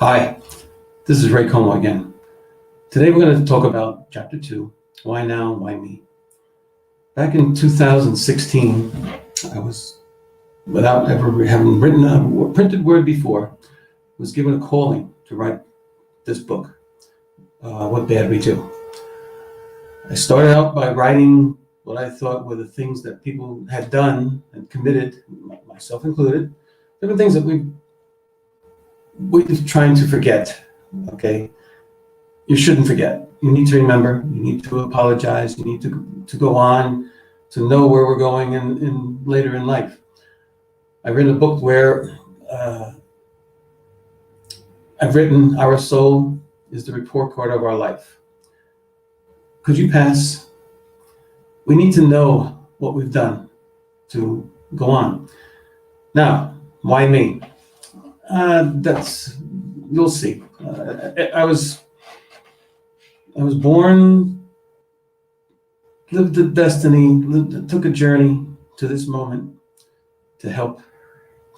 Hi, this is Ray Como again. Today we're going to talk about Chapter 2, Why Now, Why Me? Back in 2016, I was, without ever having written a printed word before, was given a calling to write this book, What Bad We Do. I started out by writing what I thought were the things that people had done and committed, myself included. There were things that we're trying to forget, okay? You shouldn't forget. You need to remember. You need to apologize. You need to go on, to know where we're going in later in life. I've written a book where I've written, our soul is the report card of our life. Could you pass? We need to know what we've done to go on. Now, why me? You'll see. I was born, lived a destiny, took a journey to this moment to help.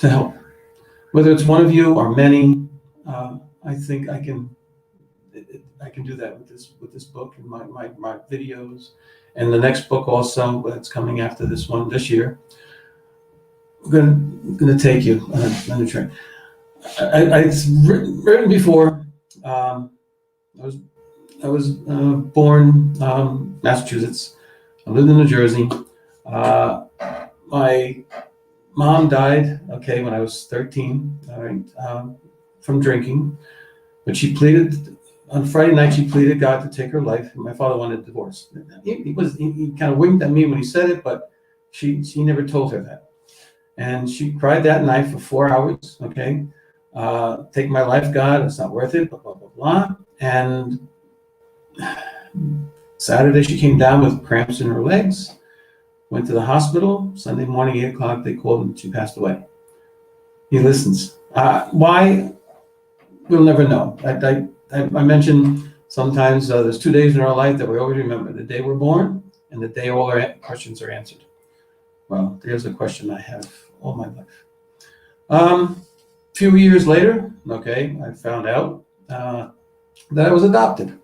Whether it's one of you or many, I think I can do that with this book and my videos, and the next book also that's coming after this one this year. We're gonna take you on a journey. I've written before. I was born Massachusetts. I lived in New Jersey. My mom died, when I was 13, from drinking. But she pleaded, on Friday night, she pleaded God to take her life. And my father wanted a divorce. He kind of winked at me when he said it, but she never told her that. And she cried that night for 4 hours, take my life, God, it's not worth it, blah, blah, blah, blah. And Saturday, she came down with cramps in her legs, went to the hospital. Sunday morning, 8 o'clock, they called and she passed away. He listens. Why? We'll never know. I mentioned sometimes there's 2 days in our life that we always remember: the day we're born and the day all our questions are answered. Well, there's a question I have all my life. Few years later, I found out that I was adopted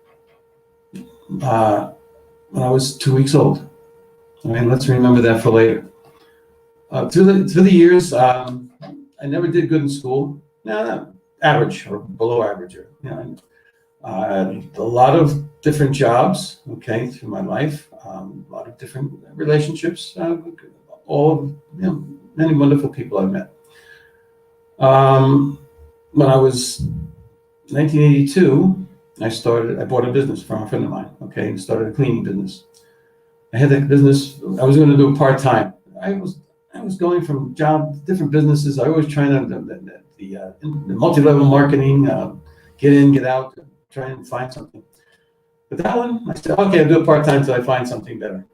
when I was 2 weeks old. Let's remember that for later. Through the years, I never did good in school. No, average or below average. I had a lot of different jobs, through my life. A lot of different relationships. Many wonderful people I've met. When I was 1982, I bought a business from a friend of mine, and started a cleaning business. I had that business, I was going to do it part-time. I was going from different businesses. I always trying to, the multi-level marketing, get in, get out, try and find something. But that one, I said, okay, I'll do it part-time until I find something better.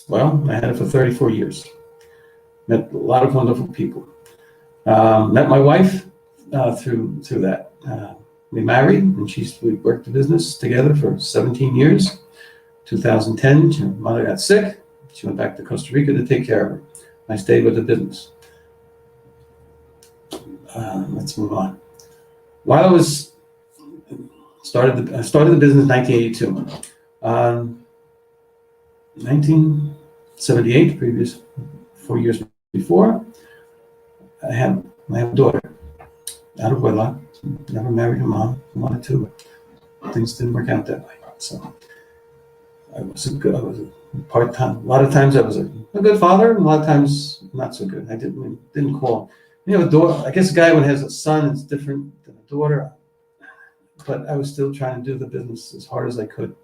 Well, I had it for 34 years. Met a lot of wonderful people. Met my wife through that. We married, and we worked the business together for 17 years. 2010, her mother got sick. She went back to Costa Rica to take care of her. I stayed with the business. Let's move on. While I started the business in 1982. 1978, previous 4 years before, I have a daughter out of wedlock. Never married her mom. Wanted to, but things didn't work out that way. So I was a part-time. A lot of times I was a good father, and a lot of times not so good. I didn't call. A daughter. I guess a guy when he has a son, it's different than a daughter. But I was still trying to do the business as hard as I could.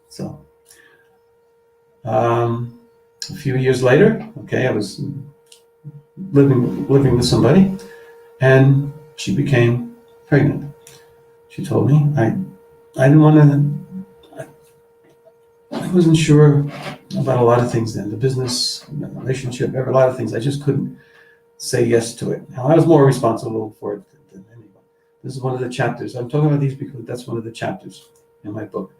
So a few years later, I was living with somebody, and she became pregnant. She told me I didn't want to. I wasn't sure about a lot of things then, the business, the relationship, a lot of things. I just couldn't say yes to it. Now, I was more responsible for it than anyone. This is one of the chapters. I'm talking about these because that's one of the chapters in my book.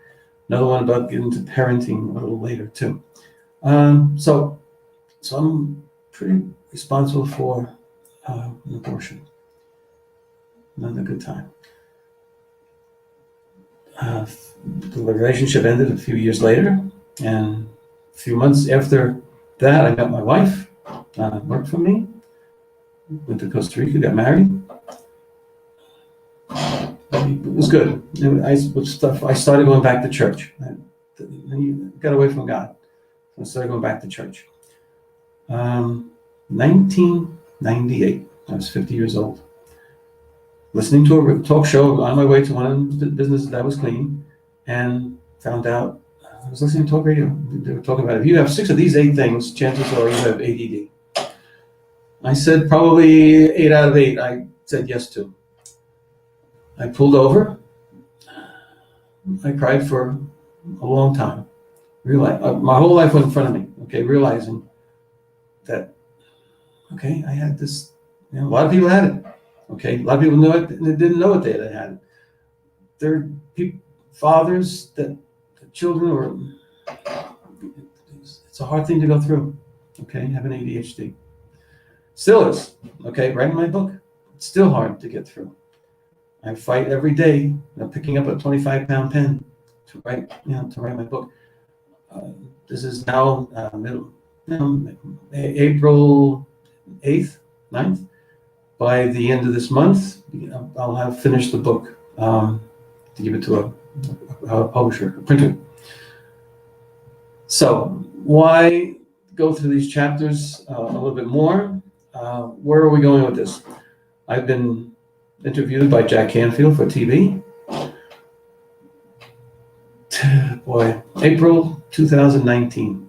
Another one about getting into parenting a little later too. So I'm pretty responsible for an abortion. Another good time. The relationship ended a few years later, and a few months after that, I met my wife, worked for me, went to Costa Rica, got married. It was good. I started going back to church. I got away from God. I started going back to church. 1998, I was 50 years old. Listening to a talk show on my way to one of the businesses that I was cleaning, and found out, I was listening to talk radio. They were talking about, if you have 6 of these 8 things, chances are you have ADD. I said probably 8 out of 8 I said yes to. I pulled over. I cried for a long time. My whole life was in front of me, okay, realizing that, okay, I had this, a lot of people had it, okay, a lot of people knew it, and they didn't know what they had it. There are fathers that the children were, it's a hard thing to go through, okay, having ADHD. Still is, okay, writing my book, it's still hard to get through. I fight every day, picking up a 25-pound pen to write my book. This is now April 8th, 9th. By the end of this month, I'll have finished the book to give it to a publisher, a printer. So why go through these chapters a little bit more? Where are we going with this? I've been interviewed by Jack Canfield for TV. Boy, April 2019.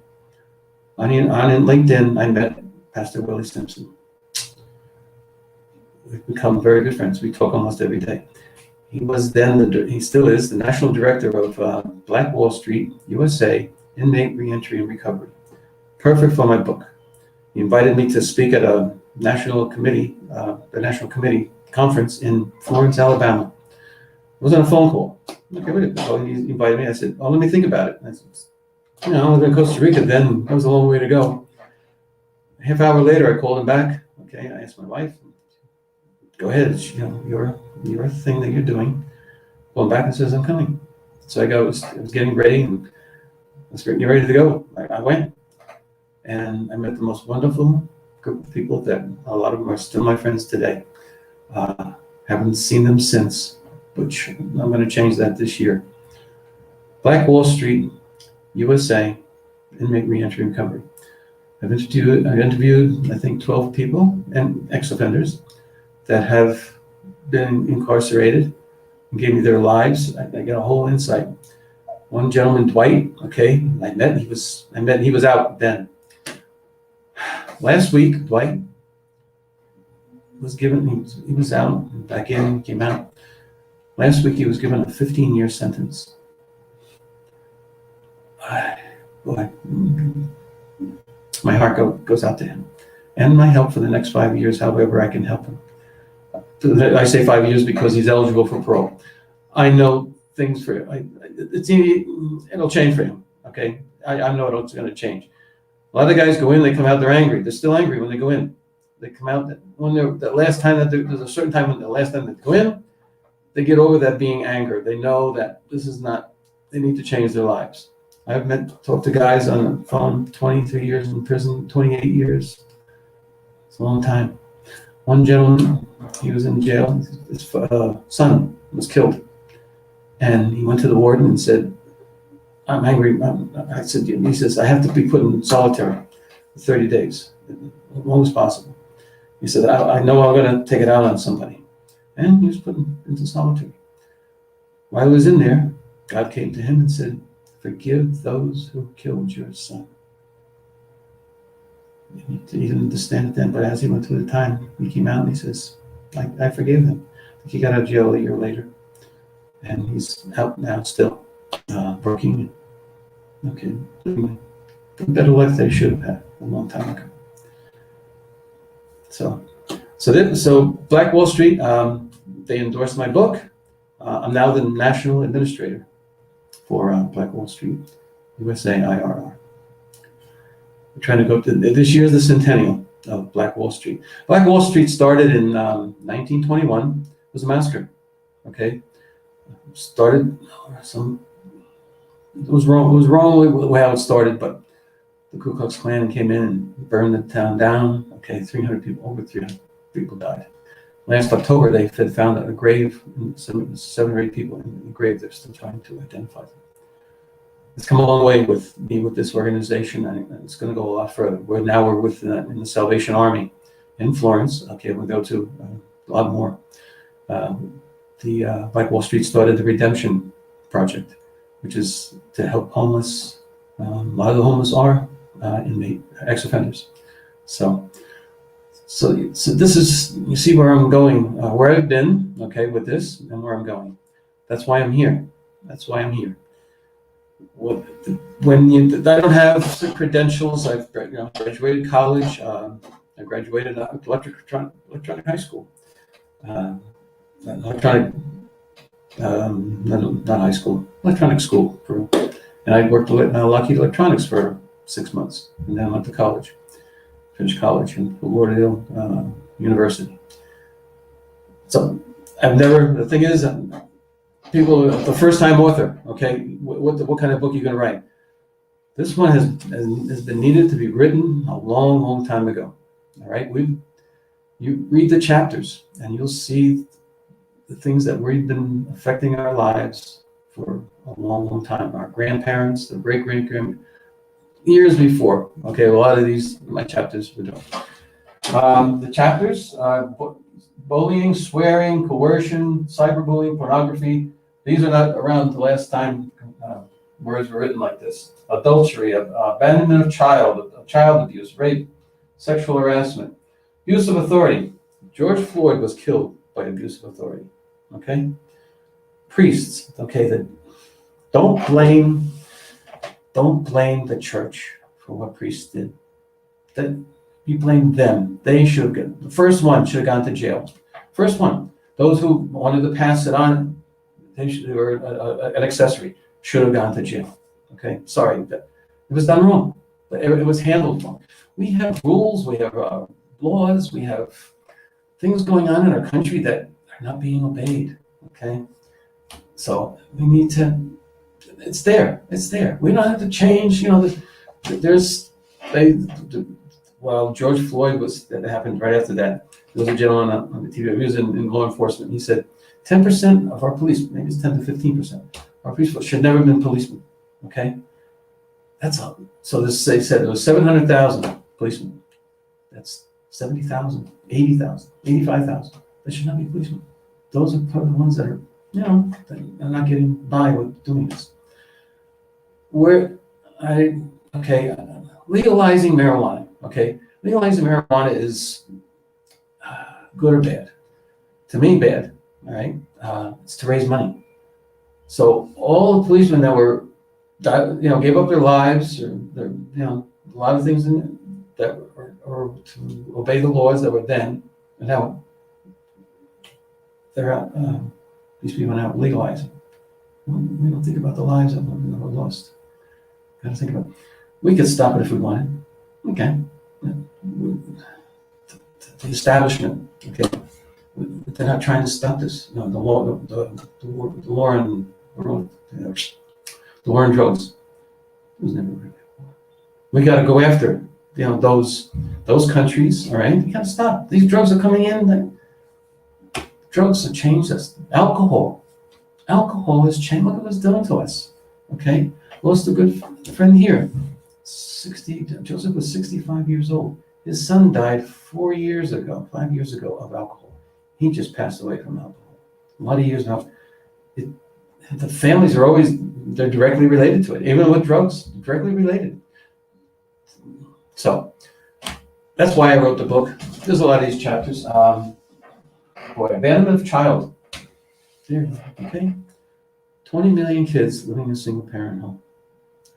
On LinkedIn, I met Pastor Willie Simpson. We've become very good friends. We talk almost every day. He was then, he still is, the national director of Black Wall Street, USA, Inmate Reentry and Recovery. Perfect for my book. He invited me to speak at a national committee, the national committee conference in Florence, Alabama. It was on a phone call. Okay, wait a minute. So he invited me. I said, "Oh, let me think about it." I said, "I was in Costa Rica then. That was a long way to go." A half hour later, I called him back. Okay, I asked my wife, "Go ahead. Your thing that you're doing." Called back and says, "I'm coming." So I was getting ready and I was getting ready to go. I went, and I met the most wonderful group of people that a lot of them are still my friends today. Haven't seen them since, which I'm going to change that this year. Black Wall Street, USA, Inmate Reentry and Recovery. I've interviewed, I think, 12 people and ex-offenders that have been incarcerated and gave me their lives. I got a whole insight. One gentleman, Dwight, okay, I met, he was out then. Last week, Dwight was given, he was out, back in, came out. Last week he was given a 15-year sentence. Boy, my heart goes out to him. And my help for the next 5 years, however I can help him. I say 5 years because he's eligible for parole. I know things for him. It'll change for him, okay? I know it's going to change. A lot of guys go in, they come out, they're angry. They're still angry when they go in. They come out, when there's a certain time when the last time they go in, they get over that being anger. They know that this is not, they need to change their lives. I've talked to guys on the phone, 23 years in prison, 28 years. It's a long time. One gentleman, he was in jail, his son was killed. And he went to the warden and said, "I'm angry." He says, "I have to be put in solitary for 30 days, as long as possible." He said, I know I'm going to take it out on somebody. And he was put into solitary. While he was in there, God came to him and said, "Forgive those who killed your son." He didn't understand it then, but as he went through the time, he came out and he says, I forgave them. He got out of jail a year later. And he's out now still, working, okay, living a better life than he should have had a long time ago. So Black Wall Street, they endorsed my book. I'm now the national administrator for Black Wall Street, USA IRR. We're trying to go to, this year's the centennial of Black Wall Street. Black Wall Street started in 1921 was a massacre. Okay, started some. It was wrong. It was wrong with how it started, but the Ku Klux Klan came in and burned the town down. Okay, 300 people, over 300 people died. Last October, they found a grave, seven or eight people in the grave. They're still trying to identify them. It's come a long way with me with this organization, and it's going to go a lot further. We're with in the Salvation Army in Florence. Okay, we'll go to a lot more. Like Wall Street started the Redemption Project, which is to help homeless. A lot of the homeless are inmate ex-offenders. So this is, you see where I'm going, where I've been, okay, with this, and where I'm going. That's why I'm here. That's why I'm here. I don't have the credentials. I've graduated college. I graduated electronic high school. Electronic, not high school, electronic school. And I worked at Lockheed Electronics for 6 months, and then I went to college. Finished college in Lauderdale University. So the thing is, people, the first time author, okay, what kind of book are you going to write? This one has been needed to be written a long, long time ago. All right, you read the chapters and you'll see the things that we've been affecting our lives for a long, long time. Our grandparents, the great-great-grand, years before. Okay, a lot of my chapters were done. The chapters are bullying, swearing, coercion, cyberbullying, pornography. These are not around the last time words were written like this. Adultery, abandonment of child abuse, rape, sexual harassment, abuse of authority. George Floyd was killed by abuse of authority. Okay? Priests, okay, don't blame the church for what priests did. That you blame them. They should have the first one should have gone to jail. First one. Those who wanted to pass it on, or an accessory, should have gone to jail. Okay, sorry, it was done wrong. It was handled wrong. We have rules, we have laws, we have things going on in our country that are not being obeyed. Okay, so we need to. It's there. We don't have to change. Well, George Floyd that happened right after that. There was a gentleman on the TV. He was in law enforcement. He said 10% of our police, maybe it's 10 to 15%, our police should never have been policemen. Okay, that's all. So they said there was 700,000 policemen. That's 70,000, 80,000, 85,000. They should not be policemen. Those are the ones that are, that are not getting by with doing this. Legalizing marijuana. Okay, legalizing marijuana is good or bad? To me, bad. All right, it's to raise money. So all the policemen that were, gave up their lives, or a lot of things that were to obey the laws that were then, and now they're out. These people are now legalizing. We don't think about the lives that were lost. Got to think about it. We could stop it if we wanted. Okay. The establishment. Okay. They're not trying to stop this. The war on drugs. It was never. We got to go after those countries. All right. We got to stop. These drugs are coming in. Drugs have changed us. Alcohol has changed. Look at what's done to us. Okay. Lost a good friend here. Joseph was 65 years old. His son died 5 years ago of alcohol. He just passed away from alcohol. A lot of years now. The families are they're directly related to it. Even with drugs, directly related. So that's why I wrote the book. There's a lot of these chapters. Abandonment of child. There, okay. 20 million kids living in a single parent home.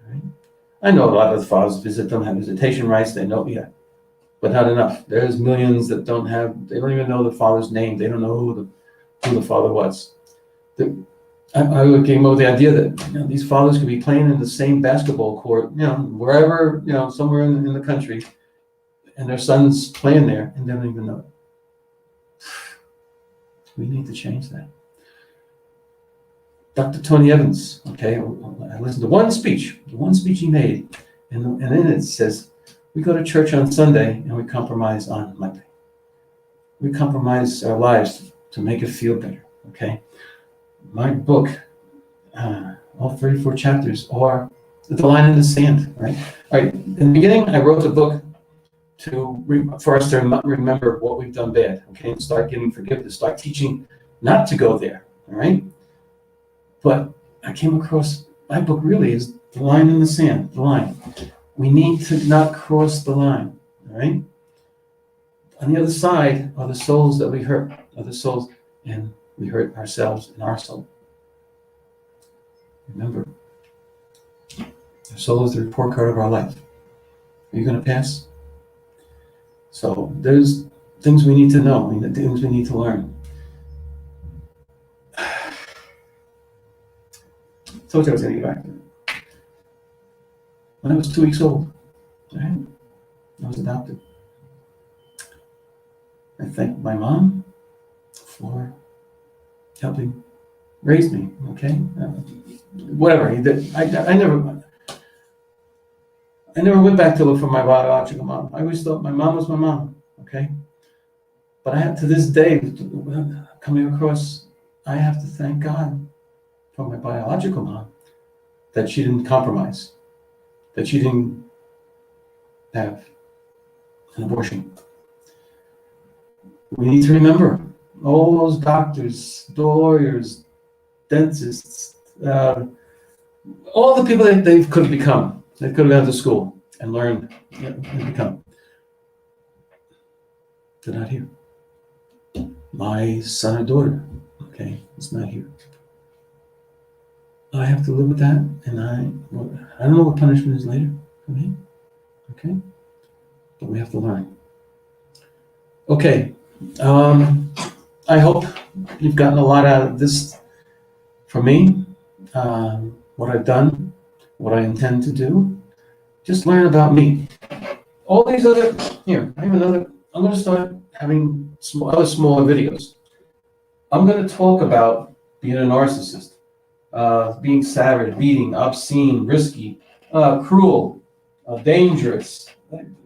All right. I know a lot of the fathers visit them, have visitation rights. They know, but not enough. There's millions that don't even know the father's name. They don't know who the father was. I came up with the idea that these fathers could be playing in the same basketball court, wherever, somewhere in the country, and their son's playing there, and they don't even know it. We need to change that. Dr. Tony Evans, okay, I listened to one speech he made, and in it says, we go to church on Sunday and we compromise on Monday. We compromise our lives to make it feel better, okay? My book, all 34 chapters are the line in the sand, right? All right, in the beginning, I wrote the book for us to remember what we've done bad, okay, and start giving forgiveness, start teaching not to go there, all right? But I came across, my book really is the line in the sand, the line. We need to not cross the line, all right? On the other side are the souls that we hurt, and we hurt ourselves in our soul. Remember, the soul is the report card of our life. Are you going to pass? So there's things we need to know, things we need to learn. I told you I was going to get back to it. When I was 2 weeks old, right, I was adopted. I thank my mom for helping raise me, okay? Whatever he did, I never went back to look for my biological mom. I always thought my mom was my mom, okay? But I have to this day, coming across, I have to thank God for my biological mom, that she didn't compromise, that she didn't have an abortion. We need to remember all those doctors, lawyers, dentists, all the people that they could have become. They could have gone to school and learned and become. They're not here. My son or daughter, okay, is not here. I have to live with that, and I don't know what punishment is later for me, okay? But we have to learn. Okay, I hope you've gotten a lot out of this from me, what I've done, what I intend to do. Just learn about me. All these other, here, I have another, I'm going to start having other smaller videos. I'm going to talk about being a narcissist, being savage, beating, obscene, risky, cruel, dangerous.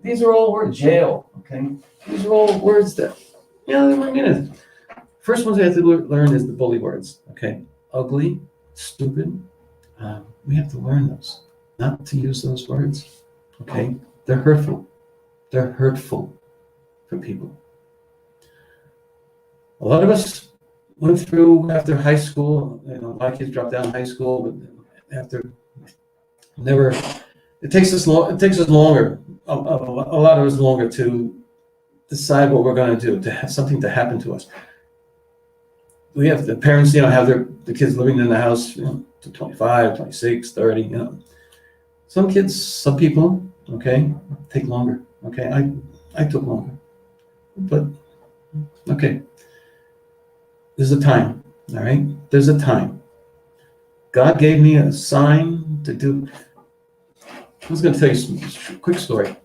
These are all words, jail, okay? These are all words that, first ones I have to learn is the bully words, okay? Ugly, stupid. We have to learn those, not to use those words, okay? They're hurtful. They're hurtful for people. A lot of us went through after high school, a lot of kids dropped out in high school, but after it takes us longer, a lot of us longer to decide what we're going to do, to have something to happen to us. We have the parents, have the kids living in the house, to 25, 26, 30, Some kids, some people, okay, take longer, okay? I took longer, but okay. There's a time, all right? There's a time. God gave me a sign to do. I was going to tell you a quick story.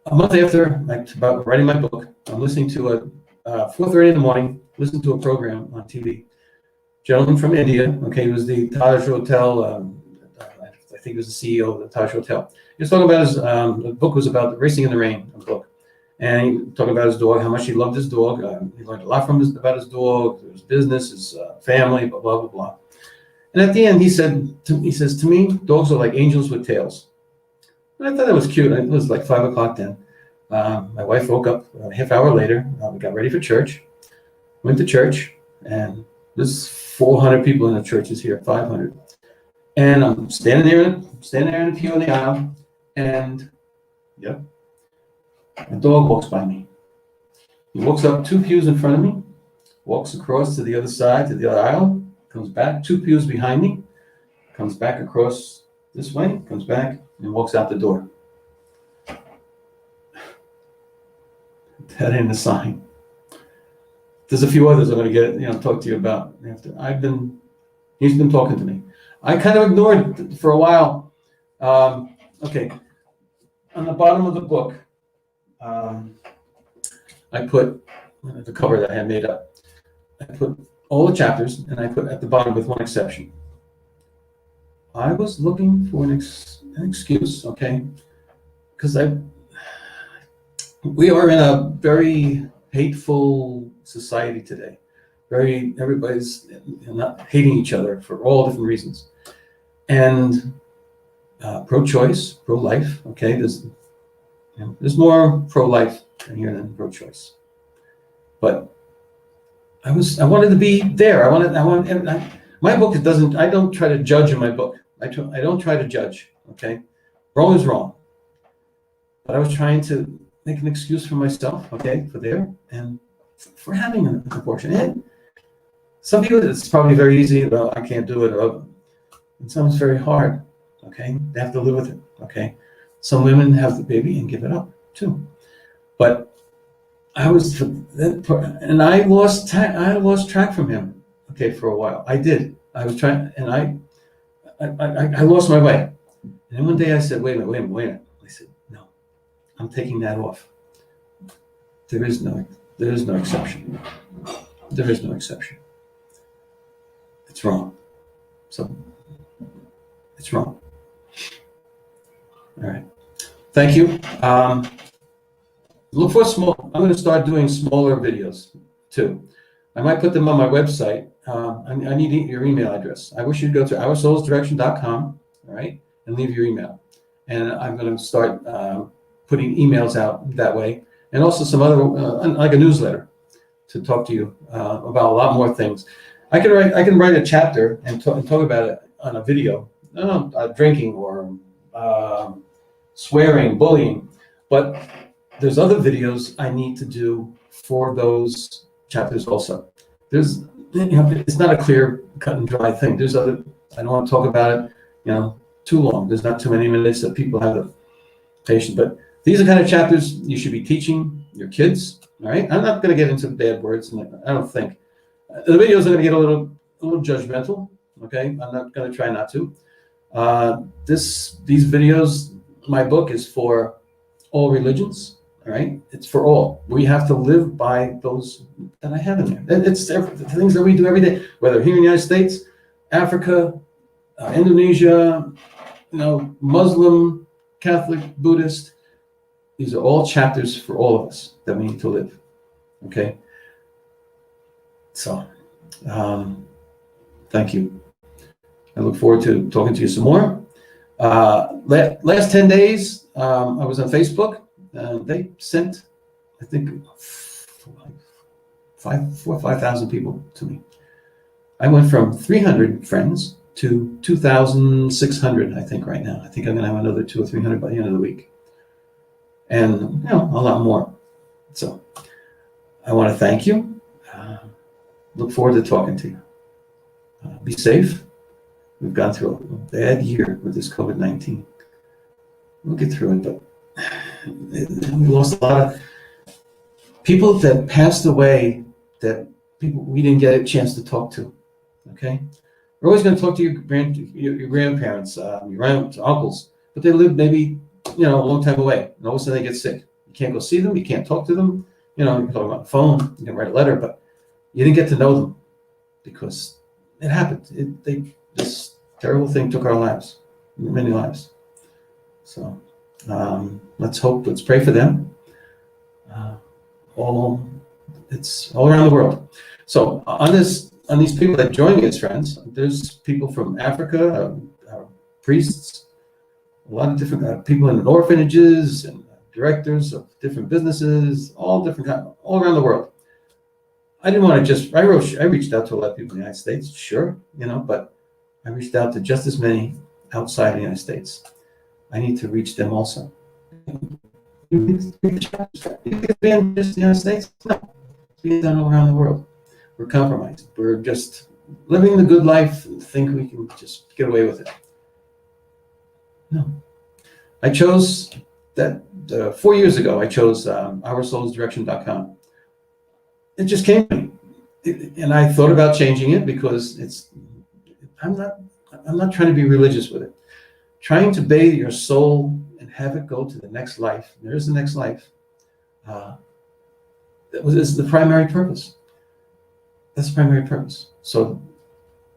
A month after about writing my book, I'm listening to 4:30 in the morning, listening to a program on TV. Gentleman from India, okay, he was the Taj Hotel, I think he was the CEO of the Taj Hotel. He was talking about the book was about Racing in the Rain, a book. And he talking about his dog, how much he loved his dog. He learned a lot about his dog, his business, his family, blah, blah, blah, blah. And at the end, he says, to me, dogs are like angels with tails. And I thought that was cute. It was like 5 o'clock then. My wife woke up a half hour later. We got ready for church. Went to church, and there's 400 people in the church is here, 500. And I'm standing there in the pew in the aisle, and yep, a dog walks by me. He walks up 2 pews in front of me, walks across to the other side, to the other aisle, comes back 2 pews behind me, comes back across this way, comes back, and walks out the door. That ain't a sign. There's a few others I'm going to get, talk to you about after. He's been talking to me. I kind of ignored it for a while. Okay. On the bottom of the book, I put the cover that I had made up. I put all the chapters, and I put at the bottom with one exception. I was looking for an excuse, okay? Because we are in a very hateful society today. Everybody's not hating each other for all different reasons. And pro-choice, pro-life, okay? There's more pro-life in here than pro-choice. But I wanted to be there. My book I don't try to judge in my book. I don't try to judge, okay? Wrong is wrong. But I was trying to make an excuse for myself, okay, for there, and for having an abortion. And some people, it's probably very easy, well, I can't do it, and some it's very hard, okay? They have to live with it, okay? Some women have the baby and give it up, too. But I lost track from him, okay, for a while. I did. I was trying, and I lost my way. And then one day I said, wait a minute. I said, no, I'm taking that off. There is no exception. There is no exception. It's wrong. So, it's wrong. All right. Thank you. Look for I'm going to start doing smaller videos too. I might put them on my website. I need your email address. I wish you'd go to oursoulsdirection.com, all right, and leave your email. And I'm going to start putting emails out that way, and also some other, like a newsletter, to talk to you about a lot more things. I can write a chapter and talk about it on a video, drinking or swearing, bullying, but there's other videos I need to do for those chapters also. It's not a clear, cut and dry thing. I don't want to talk about it, too long. There's not too many minutes that people have the patience, but these are kind of chapters you should be teaching your kids, all right? I'm not going to get into bad words, and I don't think. The videos are going to get a little judgmental, okay? I'm not going to try not to. These videos, my book is for all religions. All right, it's for all. We have to live by those that I have in there. It's the things that we do every day, whether here in the United States, Africa, Indonesia, Muslim, Catholic, Buddhist. These are all chapters for all of us that we need to live. Okay. So, thank you. I look forward to talking to you some more. Last 10 days, I was on Facebook. They sent, I think, 4,000 or 5,000 people to me. I went from 300 friends to 2,600, I think, right now. I think I'm going to have another 200 or 300 by the end of the week. And, a lot more. So, I want to thank you. Look forward to talking to you. Be safe. We've gone through a bad year with this COVID-19. We'll get through it, but we lost a lot of people that passed away, that people we didn't get a chance to talk to. Okay, we're always going to talk to your grandparents, your aunts, uncles, but they live maybe a long time away, and all of a sudden they get sick. You can't go see them. You can't talk to them. You can talk on the phone. You can write a letter, but you didn't get to know them because it happened. This terrible thing took our lives, many lives. So. Let's pray for them. It's all around the world. So on these people that join me as friends, there's people from Africa, priests, a lot of different people in orphanages and directors of different businesses, all around the world. I didn't want to I reached out to a lot of people in the United States, sure, but I reached out to just as many outside the United States. I need to reach them also. You can be in just the United States? No. It's being done all around the world. We're compromised. We're just living the good life and think we can just get away with it. No. I chose that 4 years ago. I chose oursoulsdirection.com. It just came to me. And I thought about changing it because I'm not trying to be religious with it. Trying to bathe your soul and have it go to the next life. There's the next life. That is the primary purpose. That's the primary purpose. So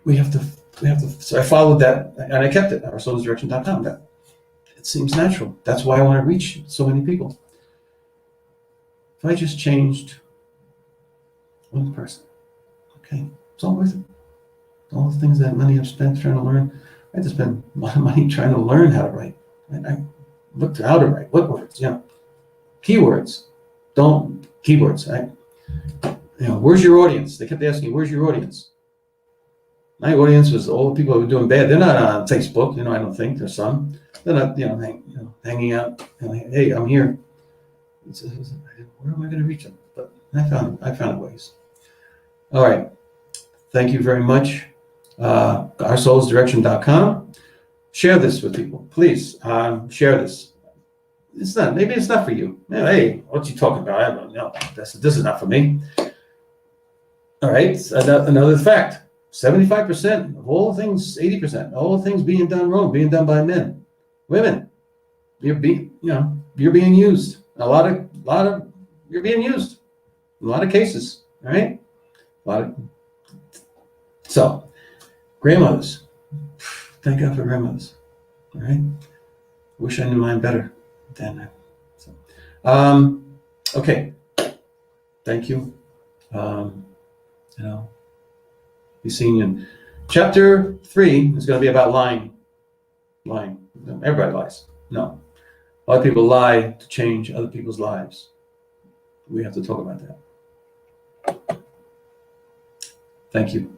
so I followed that and I kept it, oursoulsdirection.com. That it seems natural. That's why I want to reach so many people. If I just changed one person, okay, it's all worth it. All the things that money I've spent trying to learn, I had to spend a lot of money trying to learn how to write. I looked at how to write, what words, keywords, keywords. Where's your audience? They kept asking, where's your audience? My audience was all the people who were doing bad. They're not on Facebook, I don't think. There's some. They're not, hanging out. Hey, I'm here. Where am I going to reach them? But I found ways. All right. Thank you very much. Oursoulsdirection.com. Share this with people, please. Share this. Maybe it's not for you. Hey, what you talking about? I don't know. This is not for me. All right. Another fact: 75% of all things, 80%, all things being done wrong, being done by men, women. You're being used. You're being used. In a lot of cases. All right. So, grandmothers. Thank God for grandmothers. All right. Wish I knew mine better than that. So, okay. Thank you. Be seeing you. Chapter 3 is going to be about lying. Lying. Everybody lies. No. A lot of people lie to change other people's lives. We have to talk about that. Thank you.